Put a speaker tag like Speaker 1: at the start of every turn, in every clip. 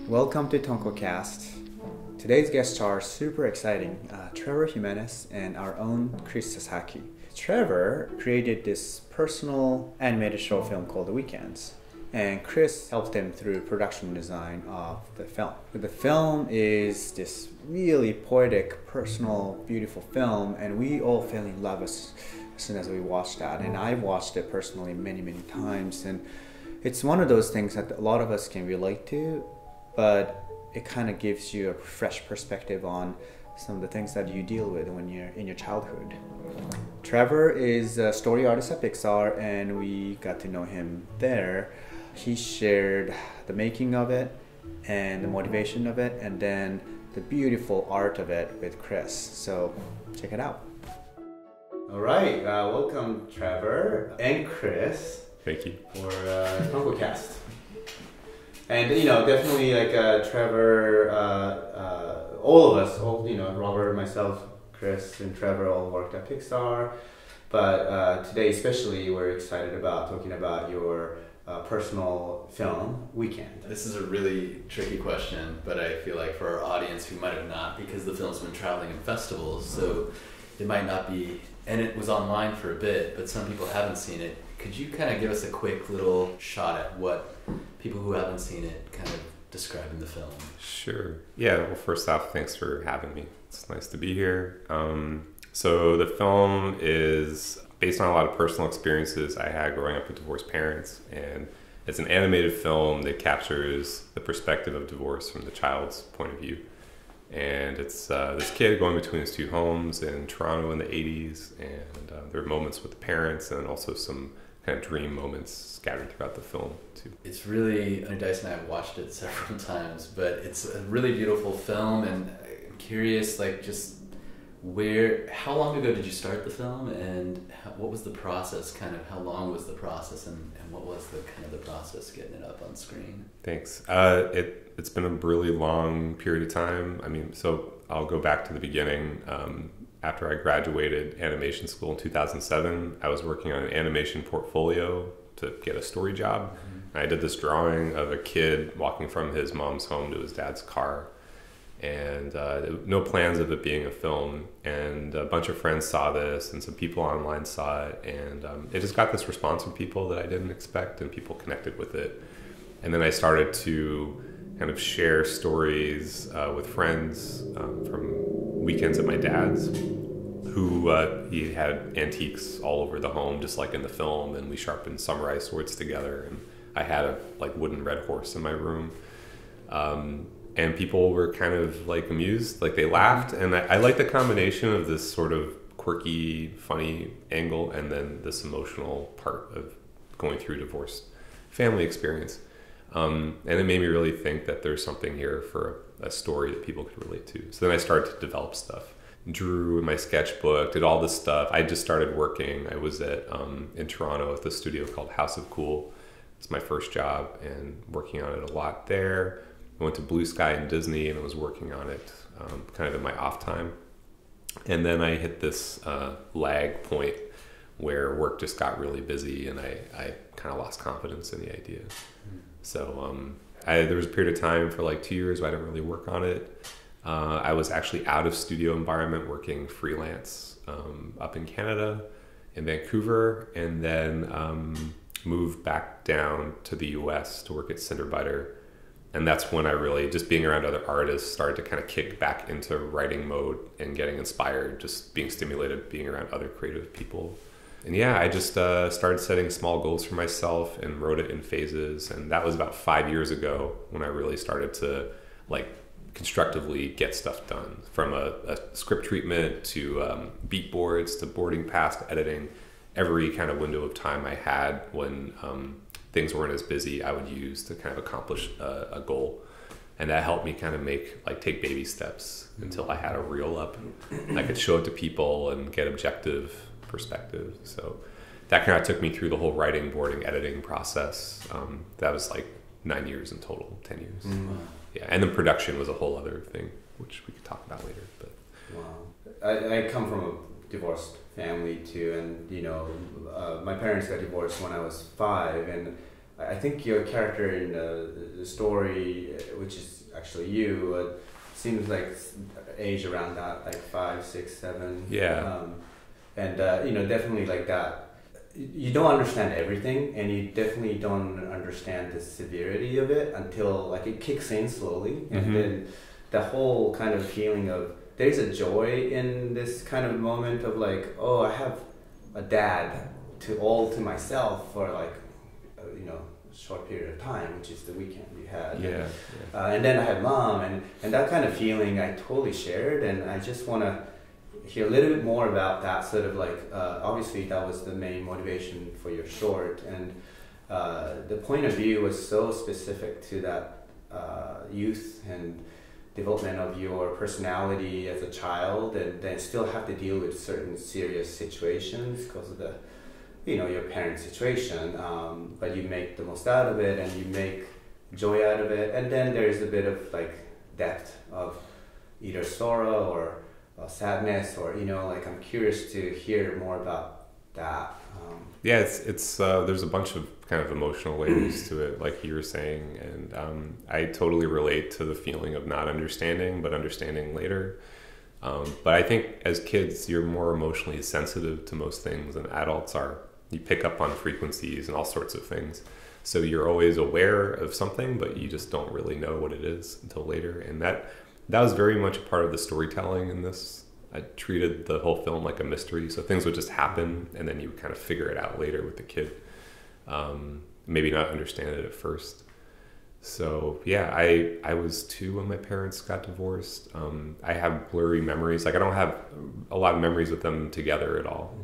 Speaker 1: Welcome to TonkoCast. Today's guests are super exciting, Trevor Jimenez and our own Chris Sasaki. Trevor created this personal animated short film called The Weekends, and Chris helped him through production design of the film. The film is this really poetic, personal, beautiful film, and we all fell in love as soon as we watched that. And I've watched it personally many, many times, and it's one of those things that a lot of us can relate to, but it kind of gives you a fresh perspective on some of the things that you deal with when you're in your childhood. Trevor is a story artist at Pixar, and we got to know him there. He shared the making of it and the motivation of it, and then the beautiful art of it with Chris. So check it out. All right, welcome Trevor and Chris.
Speaker 2: Thank you.
Speaker 1: For TonkoCast. And definitely Trevor, all of us, Robert, myself, Chris, and Trevor all worked at Pixar. But today especially we're excited about talking about your personal film, Weekend.
Speaker 3: This is a really tricky question, but I feel like for our audience who might have not, because the film's been traveling in festivals, so it might not be, and it was online for a bit, but some people haven't seen it. Could you kind of give us a quick little shot at what people who haven't seen it kind of describe in the film?
Speaker 2: Sure. Yeah, well, first off, thanks for having me. It's nice to be here. So the film is based on a lot of personal experiences I had growing up with divorced parents, and it's an animated film that captures the perspective of divorce from the child's point of view. And it's this kid going between his two homes in Toronto in the 80s, and there are moments with the parents and also some kind of dream moments scattered throughout the film too.
Speaker 3: It's really, Dice and I have watched it several times, but it's a really beautiful film, and I'm curious, how long ago did you start the film, and what was the process, how long was the process, and what was the process getting it up on screen?
Speaker 2: Thanks. It's been a really long period of time. So I'll go back to the beginning. After I graduated animation school in 2007, I was working on an animation portfolio to get a story job. Mm-hmm. I did this drawing of a kid walking from his mom's home to his dad's car, and no plans of it being a film. And a bunch of friends saw this, and some people online saw it, and it just got this response from people that I didn't expect, and people connected with it. And then I started to kind of share stories with friends from weekends at my dad's, who he had antiques all over the home, just like in the film, and we sharpened samurai swords together, and I had a wooden red horse in my room. And people were kind of amused, they laughed, and I like the combination of this sort of quirky, funny angle and then this emotional part of going through divorce family experience. And it made me really think that there's something here for a story that people could relate to. So then I started to develop stuff. Drew in my sketchbook, did all this stuff. I just started working. I was in Toronto at the studio called House of Cool. It's my first job, and working on it a lot there. I went to Blue Sky and Disney, and I was working on it kind of in my off time. And then I hit this lag point where work just got really busy, and I kind of lost confidence in the idea. So there was a period of time for 2 years where I didn't really work on it. I was actually out of studio environment working freelance up in Canada, in Vancouver, and then moved back down to the US to work at Cinderbiter. And that's when I really, just being around other artists, started to kind of kick back into writing mode and getting inspired, just being stimulated, being around other creative people. And yeah, I just started setting small goals for myself and wrote it in phases. And that was about 5 years ago when I really started to constructively get stuff done, from a script treatment to beat boards to boarding past editing. Every kind of window of time I had when things weren't as busy, I would use to kind of accomplish a goal. And that helped me kind of take baby steps until I had a reel up. I could show it to people and get objective perspective. So that kind of took me through the whole writing, boarding, editing process. That was 9 years in total, 10 years. Mm. Yeah, and then production was a whole other thing, which we could talk about later. But
Speaker 1: wow, I come from a divorced family too, and my parents got divorced when I was 5, and I think your character in the story, which is actually you, seems like age around that, like 5, 6, 7.
Speaker 2: Yeah.
Speaker 1: And definitely like that. You don't understand everything, and you definitely don't understand the severity of it until like it kicks in slowly, and then the whole kind of feeling of there's a joy in this kind of moment of like, oh, I have a dad to myself for like a short period of time, which is the weekend we had.
Speaker 2: Yeah.
Speaker 1: And then I had mom, and that kind of feeling I totally shared, and I just want to hear a little bit more about that sort of like, obviously that was the main motivation for your short, and the point of view was so specific to that youth and development of your personality as a child, and then still have to deal with certain serious situations because of the your parents' situation, but you make the most out of it and you make joy out of it, and then there's a bit of like depth of either sorrow or sadness, or like I'm curious to hear more about that.
Speaker 2: Yeah, it's there's a bunch of kind of emotional layers to it, like you were saying, and I totally relate to the feeling of not understanding, but understanding later. But I think as kids, you're more emotionally sensitive to most things than adults are. You pick up on frequencies and all sorts of things. So you're always aware of something, but you just don't really know what it is until later. And that was very much a part of the storytelling in this. I treated the whole film like a mystery. So things would just happen, and then you would kind of figure it out later with the kid. Maybe not understand it at first. So yeah, I was 2 when my parents got divorced. I have blurry memories. Like I don't have a lot of memories with them together at all.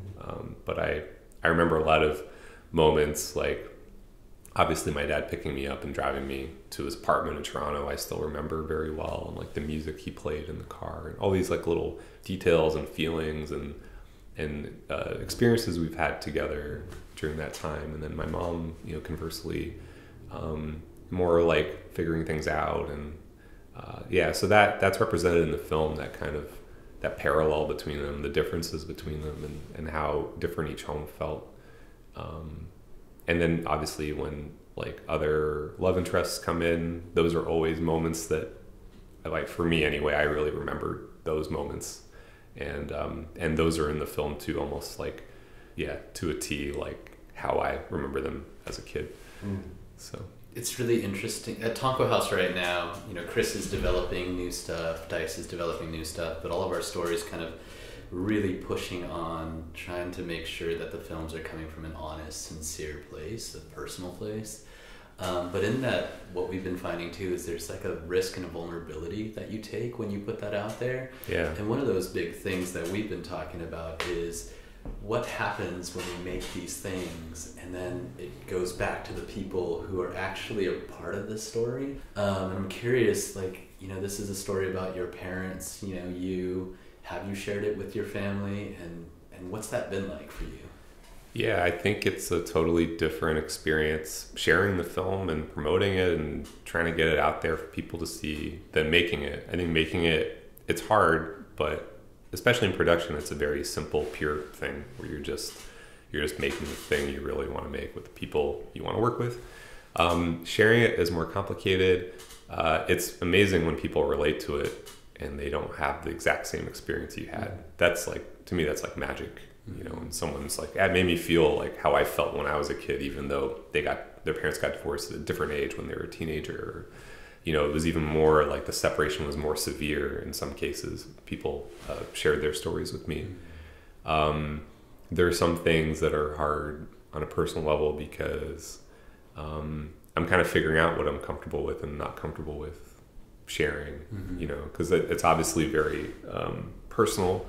Speaker 2: But I remember a lot of moments, like obviously my dad picking me up and driving me to his apartment in Toronto, I still remember very well, and like the music he played in the car, and all these like little details and feelings and experiences we've had together during that time. And then my mom, conversely, more like figuring things out, and so that's represented in the film, that kind of that parallel between them, the differences between them, and how different each home felt. And then obviously when like other love interests come in, those are always moments that, like for me anyway, I really remember those moments, and those are in the film too, almost like to a T, like how I remember them as a kid. So
Speaker 3: it's really interesting at Tonko House right now. Chris is developing new stuff, Dice is developing new stuff, but all of our stories kind of really pushing on trying to make sure that the films are coming from an honest, sincere place, a personal place. But in that, what we've been finding too is there's like a risk and a vulnerability that you take when you put that out there.
Speaker 2: Yeah.
Speaker 3: And one of those big things that we've been talking about is what happens when we make these things and then it goes back to the people who are actually a part of the story. And I'm curious, like, this is a story about your parents, have you shared it with your family, and what's that been like for you?
Speaker 2: Yeah, I think it's a totally different experience sharing the film and promoting it and trying to get it out there for people to see than making it. I think making it, it's hard, but especially in production, it's a very simple, pure thing where you're just making the thing you really want to make with the people you want to work with. Sharing it is more complicated. It's amazing when people relate to it and they don't have the exact same experience you had. That's like, to me, that's like magic. And someone's like, it made me feel like how I felt when I was a kid, even though their parents got divorced at a different age when they were a teenager. It was even more like the separation was more severe in some cases. People shared their stories with me. There are some things that are hard on a personal level because I'm kind of figuring out what I'm comfortable with and not comfortable with sharing, because it's obviously very personal.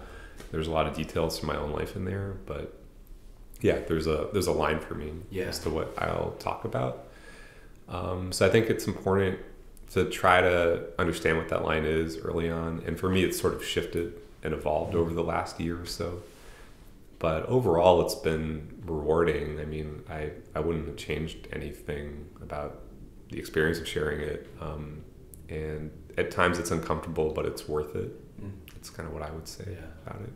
Speaker 2: There's a lot of details from my own life in there, but there's a line for me as to what I'll talk about. So I think it's important to try to understand what that line is early on. And for me, it's sort of shifted and evolved over the last year or so. But overall, it's been rewarding. I mean, I wouldn't have changed anything about the experience of sharing it. And at times it's uncomfortable, but it's worth it. It's kind of what I would say about it.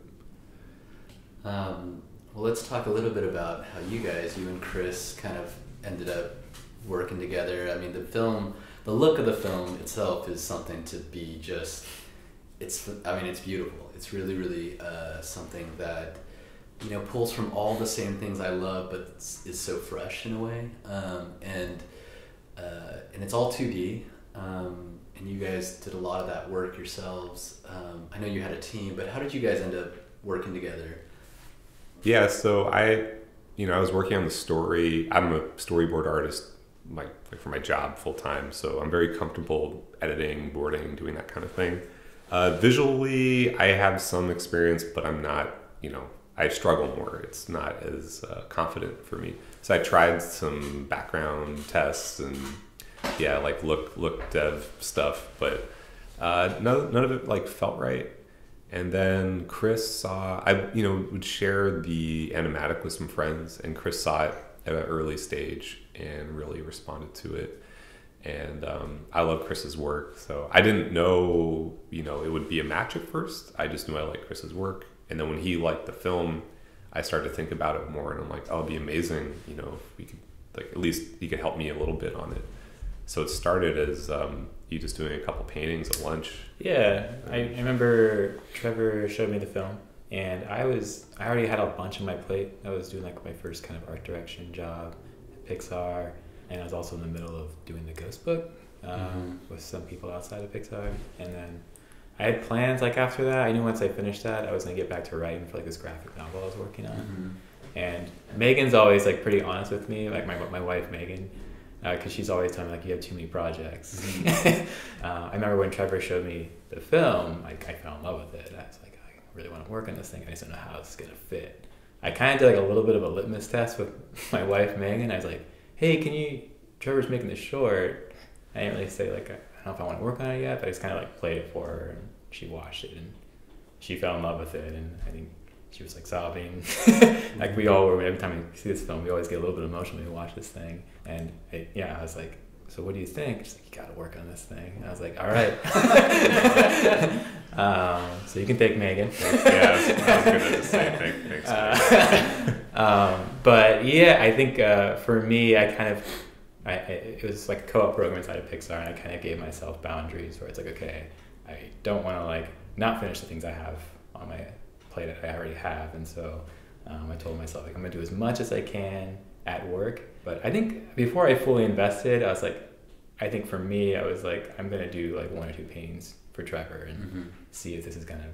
Speaker 3: Well, let's talk a little bit about how you and Chris, kind of ended up working together. I mean, the look of the film itself is something to be just. It's beautiful. It's really, really something that pulls from all the same things I love, but is so fresh in a way. And it's all 2D. And you guys did a lot of that work yourselves. I know you had a team, but how did you guys end up working together?
Speaker 2: Yeah, so I was working on the story. I'm a storyboard artist, like for my job full time. So I'm very comfortable editing, boarding, doing that kind of thing. Visually, I have some experience, but I'm not, I struggle more. It's not as confident for me. So I tried some background tests and like look dev stuff, but none of it like felt right. And then Chris saw, I would share the animatic with some friends, and Chris saw it at an early stage and really responded to it. And I love Chris's work, so I didn't know it would be a match at first. I just knew I liked Chris's work, and then when he liked the film, I started to think about it more, and I'm like, oh, it'd be amazing, if we could, like, at least he could help me a little bit on it. So it started as you just doing a couple paintings at lunch.
Speaker 4: Yeah, I remember Trevor showed me the film, and I already had a bunch on my plate. I was doing like my first kind of art direction job at Pixar, and I was also in the middle of doing the Ghost Book with some people outside of Pixar. And then I had plans like after that. I knew once I finished that, I was gonna get back to writing for like this graphic novel I was working on. Mm-hmm. And Megan's always like pretty honest with me, like my wife Megan. Because she's always telling me, like, you have too many projects. Mm-hmm. I remember when Trevor showed me the film, I fell in love with it. I was like, I really want to work on this thing. I just don't know how it's going to fit. I kind of did like a little bit of a litmus test with my wife, Megan. I was like, hey, Trevor's making this short. I didn't really say, like, I don't know if I want to work on it yet, but I just kind of like played it for her, and she watched it, and she fell in love with it. And I think she was like sobbing. Like we all were. Every time we see this film, we always get a little bit emotional when we watch this thing. And I was like, so what do you think? She's like, you gotta work on this thing. And I was like, all right. So you can take Megan.
Speaker 2: Yeah, I was gonna just say thanks.
Speaker 4: But yeah, I think for me, it was like a co-op program inside of Pixar, and I kind of gave myself boundaries where it's like, okay, I don't want to like not finish the things I have on my play that I already have. And so I told myself, like, I'm gonna do as much as I can at work. But I think before I fully invested, I think for me, I was like, I'm gonna do like 1 or 2 paintings for Trevor and see if this is gonna,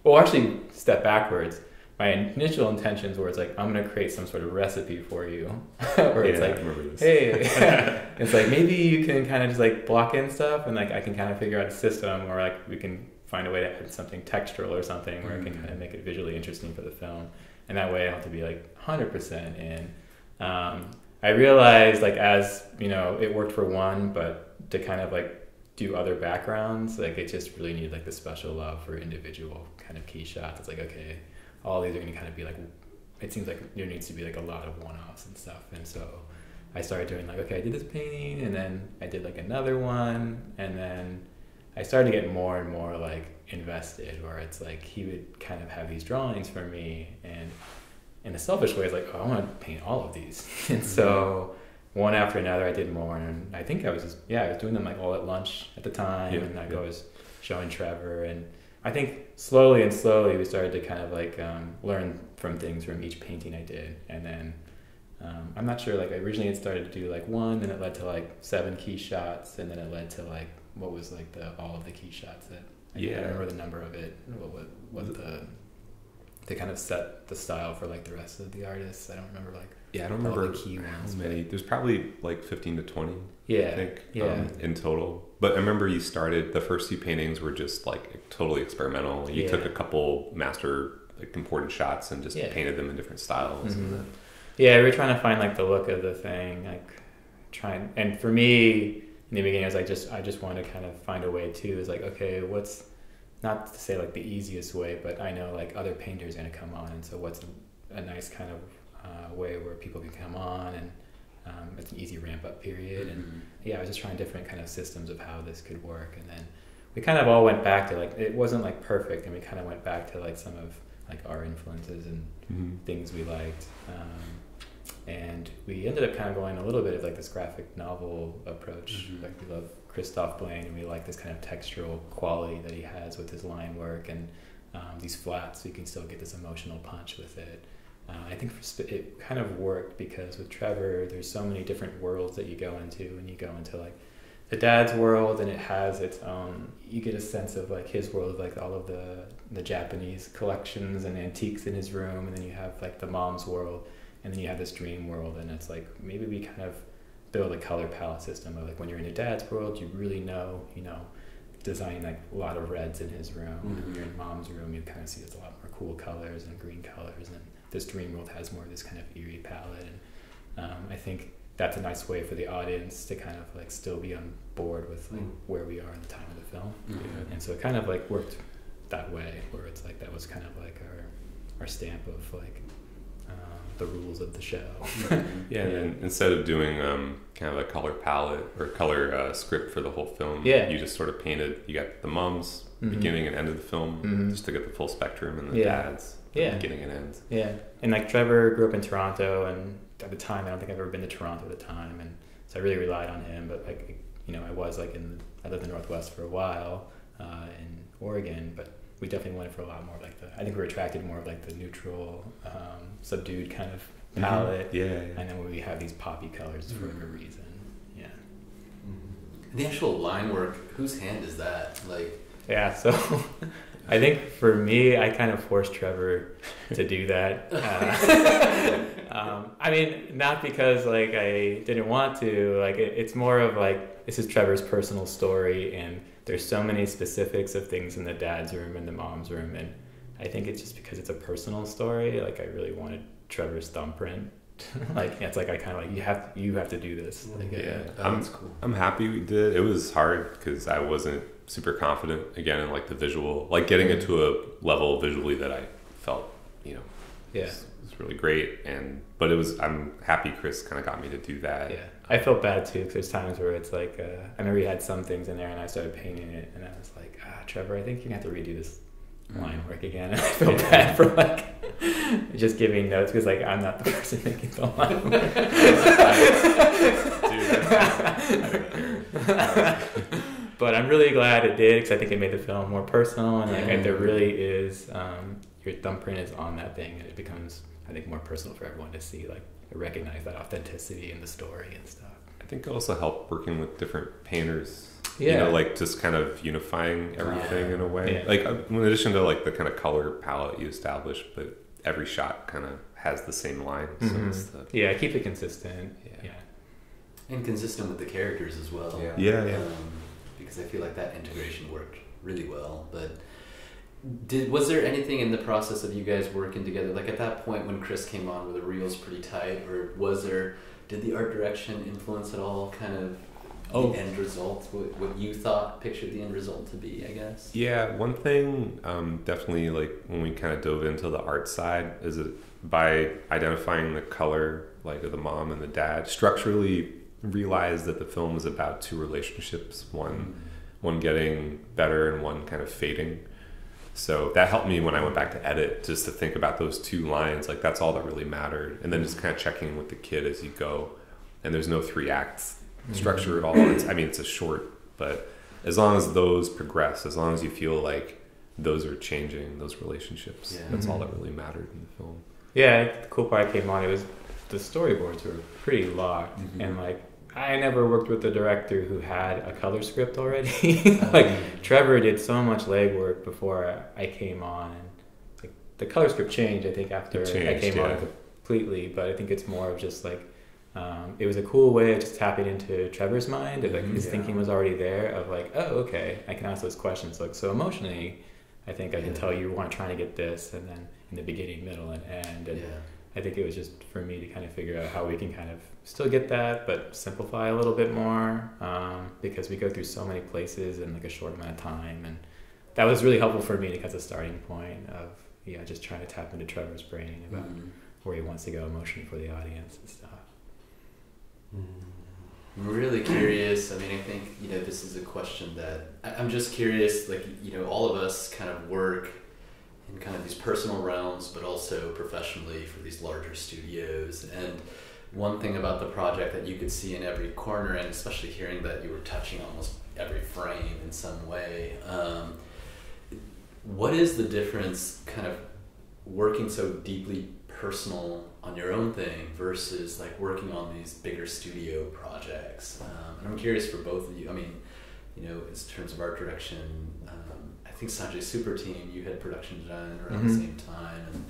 Speaker 4: well, actually step backwards. My initial intentions were, it's like, I'm gonna create some sort of recipe for you. Or it's like, hey, it's like, maybe you can kind of just like block in stuff, and like I can kind of figure out a system, or like we can find a way to add something textural or something where I can kind of make it visually interesting for the film. And that way I don't have to be like 100% in. I realized, like, as, it worked for one, but to kind of like do other backgrounds, like it just really needed like the special love for individual kind of key shots. It's like, okay, all these are going to kind of be like, it seems like there needs to be like a lot of one-offs and stuff. And so I started doing like, okay, I did this painting, and then I did like another one, and then I started to get more and more like invested, where it's like he would kind of have these drawings for me, and in a selfish way, it's like, oh, I want to paint all of these. And so one after another, I did more, and I think I was doing them like all at lunch at the time, and I was showing Trevor, and I think slowly we started to kind of like learn from things from each painting I did. And then I'm not sure, like originally it started to do like 1, then it led to like 7 key shots, and then it led to like what was like all of the key shots that I don't remember the number of it, what they kind of set the style for like the rest of the artists. I don't remember like
Speaker 2: I don't remember
Speaker 4: the key ones.
Speaker 2: Many. There's probably like 15 to 20.
Speaker 4: I
Speaker 2: think in total. But I remember you started, the first few paintings were just like totally experimental. You took a couple master like important shots and just painted them in different styles.
Speaker 4: Mm-hmm. And we were trying to find like the look of the thing, and for me in the beginning, I just wanted to kind of find a way too. It's like, okay, what's, not to say like the easiest way, but I know like other painters are going to come on, and so what's a nice kind of way where people can come on, and it's an easy ramp up period. And I was just trying different kind of systems of how this could work. And then we kind of all went back to like, it wasn't like perfect, and we kind of went back to like some of like our influences and
Speaker 2: Mm-hmm.
Speaker 4: things we liked. And we ended up kind of going a little bit of like this graphic novel approach.
Speaker 3: Mhm.
Speaker 4: Like we love Christophe Blaine, and we like this kind of textural quality that he has with his line work and these flats, so you can still get this emotional punch with it. I think it kind of worked because with Trevor, there's so many different worlds that you go into, and you go into like the dad's world, and it has its own. You get a sense of like his world, like all of the Japanese collections and antiques in his room, and then you have like the mom's world, and then you have this dream world, and it's like maybe we kind of build a color palette system of like when you're in your dad's world, you really know, designing like a lot of reds in his room.
Speaker 3: Mm-hmm.
Speaker 4: And when you're in mom's room, you kind of see there's a lot more cool colors and green colors, and this dream world has more of this kind of eerie palette. And I think that's a nice way for the audience to kind of like still be on board with like where we are in the time of the film.
Speaker 3: Mhm.
Speaker 4: And so it kind of like worked that way, where it's like that was kind of like our stamp of like the rules of the show.
Speaker 2: Yeah, and then instead of doing kind of a color palette or color script for the whole film,
Speaker 4: Yeah.
Speaker 2: you just sort of painted. You got the mom's
Speaker 4: Mhm.
Speaker 2: beginning and end of the film,
Speaker 4: Mhm.
Speaker 2: just to get the full spectrum, and the
Speaker 4: Yeah.
Speaker 2: dad's the
Speaker 4: Yeah.
Speaker 2: beginning and end.
Speaker 4: Yeah, and like Trevor grew up in Toronto, and at the time, I don't think I've ever been to Toronto at the time, and so I really relied on him. But like, I was like I lived in the Northwest for a while in Oregon, but we definitely went for a lot more like I think we were attracted more of like the neutral, subdued kind of palette,
Speaker 2: Yeah,
Speaker 4: and then we have these poppy colors for a reason. Yeah.
Speaker 3: The actual line work, whose hand is that? Like,
Speaker 4: Yeah, so I think for me, I kind of forced Trevor to do that. I mean, not because like I didn't want to. Like it's more of like this is Trevor's personal story, and there's so many specifics of things in the dad's room and the mom's room, and I think it's just because it's a personal story. Like I really wanted Trevor's thumbprint. Like it's like I kind of like you have to do this. Like,
Speaker 2: yeah.
Speaker 3: that's cool.
Speaker 2: I'm happy we did. It was hard because I wasn't super confident again in like the visual, like getting it to a level visually that I felt,
Speaker 4: Yeah.
Speaker 2: was really great. But I'm happy Chris kind of got me to do that.
Speaker 4: Yeah, I felt bad too because there's times where it's like I remember he had some things in there and I started painting it and I was like, Trevor, I think you have to redo this line work again. And I felt bad for like just giving notes because like I'm not the person making the line work. But I'm really glad it did because I think it made the film more personal and like there really is your thumbprint is on that thing and it becomes I think more personal for everyone to see, like recognize that authenticity in the story and stuff.
Speaker 2: I think it also helped working with different painters.
Speaker 4: Yeah.
Speaker 2: Like just kind of unifying everything in a way.
Speaker 4: Yeah.
Speaker 2: Like in addition to like the kind of color palette you establish, but every shot kind of has the same line. So it's
Speaker 4: Yeah, keep it consistent. Yeah.
Speaker 3: And consistent with the characters as well.
Speaker 2: Yeah.
Speaker 3: Because I feel like that integration worked really well. But was there anything in the process of you guys working together, like at that point when Chris came on, were the reels pretty tight, or did the art direction influence at all kind of the end result, what you pictured the end result to be, I guess?
Speaker 2: Yeah, one thing definitely like when we kind of dove into the art side is by identifying the color like of the mom and the dad, structurally realized that the film was about two relationships, one getting better and one kind of fading. So that helped me when I went back to edit, just to think about those two lines, like that's all that really mattered. And then just kind of checking in with the kid as you go. And there's no 3 acts structure at all. It's a short, but as long as those progress, as long as you feel like those are changing, those relationships, that's all that really mattered in the film.
Speaker 4: Yeah, the cool part came on, it was the storyboards were pretty locked and like I never worked with a director who had a color script already. Like Trevor did so much legwork before I came on, and like the color script changed. I think after I came on completely, but I think it's more of just like it was a cool way of just tapping into Trevor's mind. Of like his thinking was already there. Of like, oh, okay, I can ask those questions. Like so emotionally, I think I can tell you want trying to get this, and then in the beginning, middle, and end. And I think it was just for me to kind of figure out how we can kind of still get that, but simplify a little bit more because we go through so many places in like a short amount of time. And that was really helpful for me as a starting point of, just trying to tap into Trevor's brain about where he wants to go emotionally for the audience and stuff.
Speaker 3: I'm really curious. I mean, I think, this is a question that I'm just curious, like, all of us kind of work in kind of these personal realms, but also professionally for these larger studios. And one thing about the project that you could see in every corner, and especially hearing that you were touching almost every frame in some way, what is the difference kind of working so deeply personal on your own thing versus like working on these bigger studio projects? And I'm curious for both of you. I mean, you know, in terms of art direction, I think Sanjay Super Team, you had production design around the same time,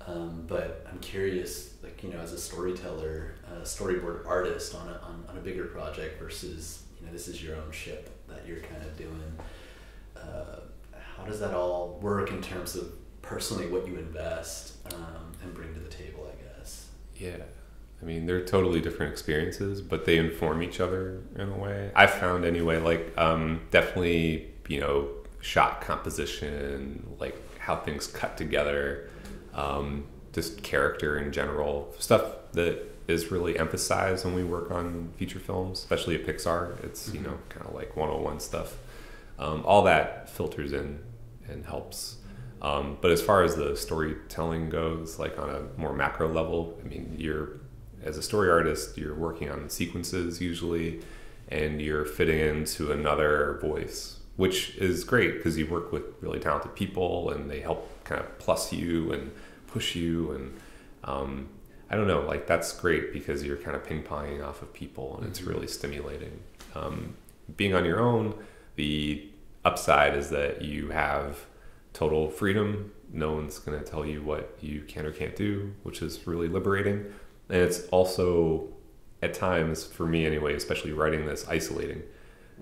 Speaker 3: and but I'm curious, like, you know, as a storyteller, storyboard artist on a bigger project versus, you know, this is your own ship that you're kind of doing. How does that all work in terms of personally what you invest and bring to the table, I guess?
Speaker 2: Yeah. I mean, they're totally different experiences, but they inform each other in a way. I've found anyway, like, definitely, you know, shot composition, like how things cut together, just character in general, stuff that is really emphasized when we work on feature films, especially at Pixar. It's, you know, kind of like 101 stuff. All that filters in and helps. But as far as the storytelling goes, like on a more macro level, I mean, as a story artist, you're working on sequences usually, and you're fitting into another voice, which is great because you work with really talented people and they help kind of plus you and push you. And I don't know, like that's great because you're kind of ping-ponging off of people and it's really stimulating. Being on your own, the upside is that you have total freedom. No one's going to tell you what you can or can't do, which is really liberating. And it's also, at times, for me anyway, especially writing this, isolating,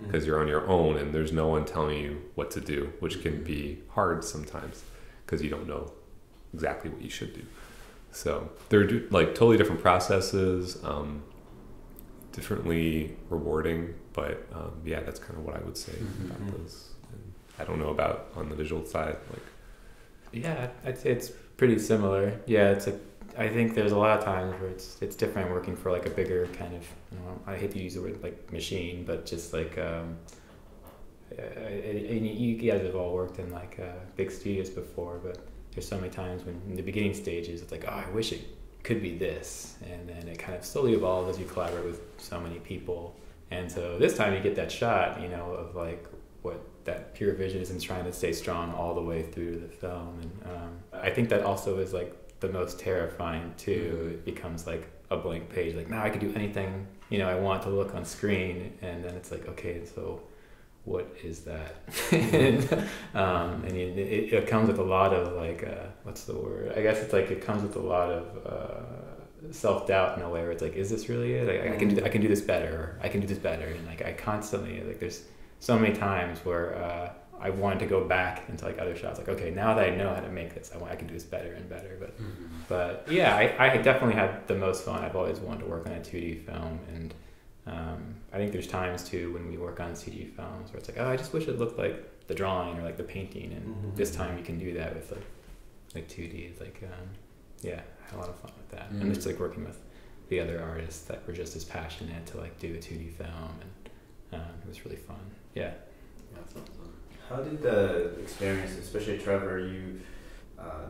Speaker 2: because you're on your own and there's no one telling you what to do, which can be hard sometimes because you don't know exactly what you should do. So they're like totally different processes, differently rewarding, but yeah, that's kind of what I would say about those. And I don't know about on the visual side, like.
Speaker 4: Yeah, I'd say it's pretty similar. Yeah, I think there's a lot of times where it's different working for like a bigger kind of, you know, I hate to use the word like machine, but just like you guys have all worked in like big studios before, but there's so many times when in the beginning stages it's like, oh, I wish it could be this, and then it kind of slowly evolves as you collaborate with so many people, and so this time you get that shot, you know, of like what that pure vision is and trying to stay strong all the way through the film. And I think that also is like the most terrifying too. It becomes like a blank page, like now I can do anything, you know, I want to look on screen, and then it's like, okay, so what is that? And it comes with a lot of like what's the word, I guess it's like it comes with a lot of self-doubt in a way where it's like, is this really it? Like, I can do this better, or I can do this better. And like I constantly, like there's so many times where I wanted to go back into like other shots, like, okay, now that I know how to make this, I can do this better and better. But yeah, I definitely had the most fun. I've always wanted to work on a 2D film, and I think there's times too when we work on CG films where it's like, oh, I just wish it looked like the drawing or like the painting, and this time you can do that with like 2D. It's like yeah, I had a lot of fun with that, and it's like working with the other artists that were just as passionate to like do a 2D film, and it was really fun. Yeah.
Speaker 3: That's awesome.
Speaker 1: How did the experience, especially Trevor,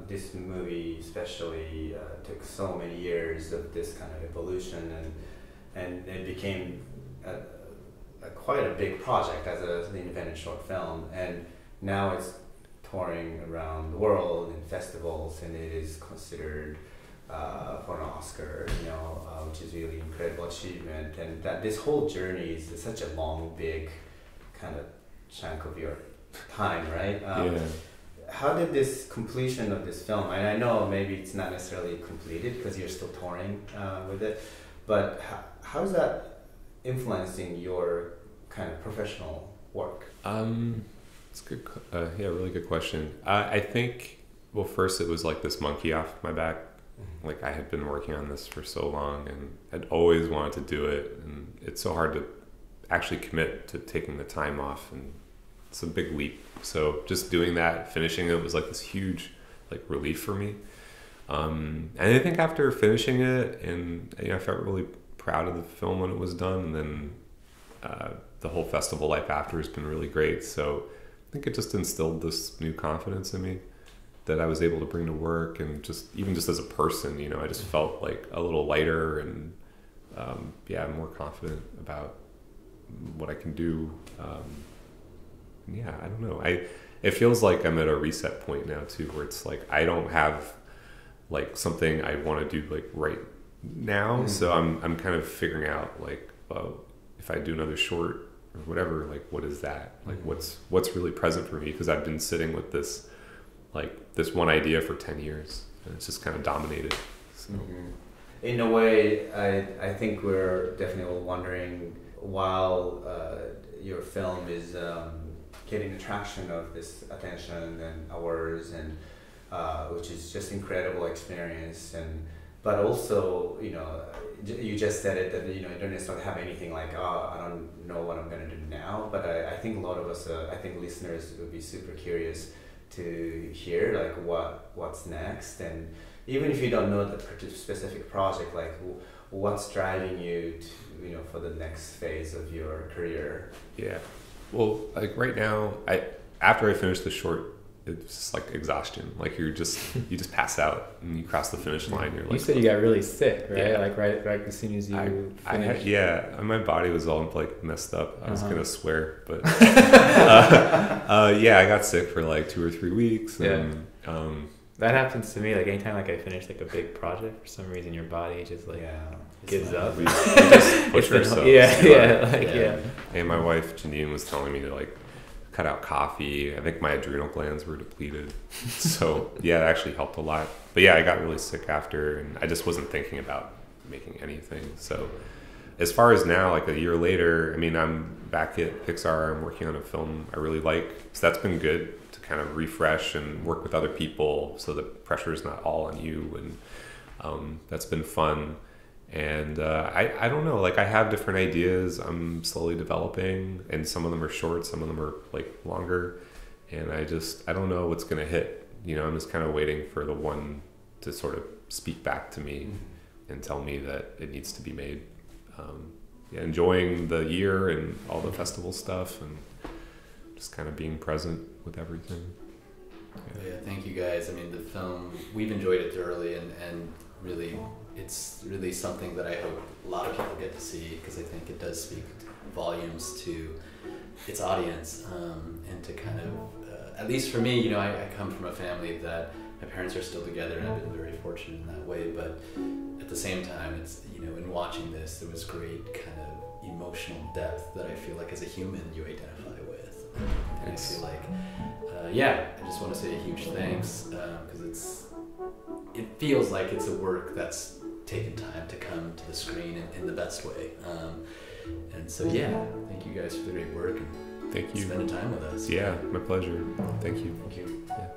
Speaker 1: this movie especially took so many years of this kind of evolution, and it became quite a big project as an independent short film, and now it's touring around the world in festivals, and it is considered for an Oscar, you know, which is really incredible achievement, and that this whole journey is such a long, big kind of chunk of your time, right? How did this completion of this film, and I know maybe it's not necessarily completed because you're still touring with it, but how's that influencing your kind of professional work?
Speaker 2: It's good. Yeah, really good question. I think, well, first it was like this monkey off my back. Like I had been working on this for so long and I'd always wanted to do it, and it's so hard to actually commit to taking the time off, and it's a big leap. So just doing that, finishing it was like this huge like relief for me. And I think after finishing it, and you know, I felt really proud of the film when it was done, and then the whole festival life after has been really great. So I think it just instilled this new confidence in me that I was able to bring to work, and even just as a person, you know, I just felt like a little lighter and more confident about what I can do. I don't know. It feels like I'm at a reset point now too, where it's like I don't have like something I want to do like right now. So I'm kind of figuring out like, if I do another short or whatever, like what is that? Like what's really present for me? Because I've been sitting with this one idea for 10 years, and it's just kind of dominated. So.
Speaker 1: In a way, I think we're definitely wondering, while your film is getting the traction of this attention and awards, and which is just incredible experience, but also, you know, you just said it, that, you know, you don't necessarily have anything like, I don't know what I'm going to do now, but I think a lot of us, I think listeners would be super curious to hear like what's next, and even if you don't know the specific project, like what's driving you to, you know, for the next phase of your career.
Speaker 2: Yeah, well, like right now, after I finish the short, it's just like exhaustion. Like you just pass out and you cross the finish line. You're like,
Speaker 4: you said you got really sick, right?
Speaker 2: Yeah.
Speaker 4: Like right as soon as you finished.
Speaker 2: My body was all like messed up. I was gonna swear, but I got sick for like 2 or 3 weeks. And,
Speaker 4: that happens to me. Like anytime like I finish like a big project, for some reason your body just like gives up.
Speaker 2: We just push ourselves. And my wife Janine was telling me to like cut out coffee. I think my adrenal glands were depleted. So it actually helped a lot. But I got really sick after, and I just wasn't thinking about making anything. So as far as now, like a year later, I mean, I'm back at Pixar. I'm working on a film I really like. So that's been good to kind of refresh and work with other people, so the pressure is not all on you. And that's been fun. And I don't know, like I have different ideas I'm slowly developing, and some of them are short, some of them are like longer, and I don't know what's going to hit. You know, I'm just kind of waiting for the one to sort of speak back to me and tell me that it needs to be made. Enjoying the year and all the festival stuff, and just kind of being present with everything.
Speaker 3: Thank you guys. I mean, the film, we've enjoyed it thoroughly, and really, it's really something that I hope a lot of people get to see, because I think it does speak volumes to its audience, and to kind of, at least for me, you know, I come from a family that my parents are still together, and I've been very fortunate in that way, but at the same time, it's, you know, in watching this, there was great kind of emotional depth that I feel like as a human you identify with, and I feel like, I just want to say a huge thanks, because it feels like it's a work that's taken time to come to the screen in the best way. And so, thank you guys for the great work, and
Speaker 2: thank you.
Speaker 3: Spending time with us.
Speaker 2: Yeah, my pleasure. Thank you.
Speaker 3: Thank you.
Speaker 2: Yeah.